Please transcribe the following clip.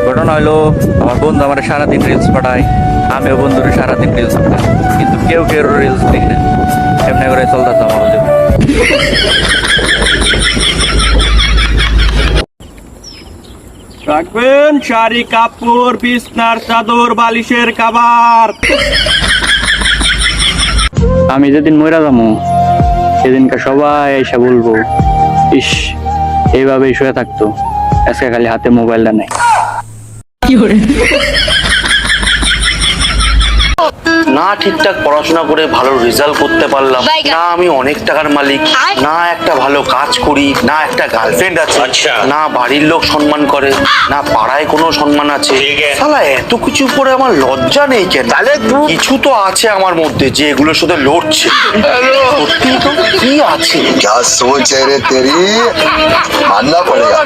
ঘটনা হলো আমার বন্ধু আমার সারাদিন রিলস পাঠায়, আমিও বন্ধুরে সারাদিন রিলস পাঠাই, কিন্তু কেউ কেউ রিলস দেখি না। এমনি করে চলতেছে আমার জীবন। রাখবেন শাড়ি কাপড় বিছনার চাদর বালিশের কাবার। আমি যেদিন মইরা যাবো সেদিনকে সবাই এসে বলবো, ইস এইভাবেই শুয়ে থাকতো, আজকে খালি হাতে মোবাইলটা নেই। না ঠিকঠাক পড়াশোনা করে ভালো রেজাল্ট করতে পারলাম না, আমি অনেক টাকার মালিক না, একটা ভালো কাজ করি না, একটা গার্লফ্রেন্ড আছে না, বাড়ির লোক সম্মান করে না, পাড়ায় কোনো সম্মান আছে। শালা এত কিছু করে আমার লজ্জা নেই কেন? কিছু তো আছে আমার মধ্যে যে এগুলোর সাথে লড়ছে। সত্যি তো কি আছে? क्या सोच है रे तेरी, मानना पड़ेगा।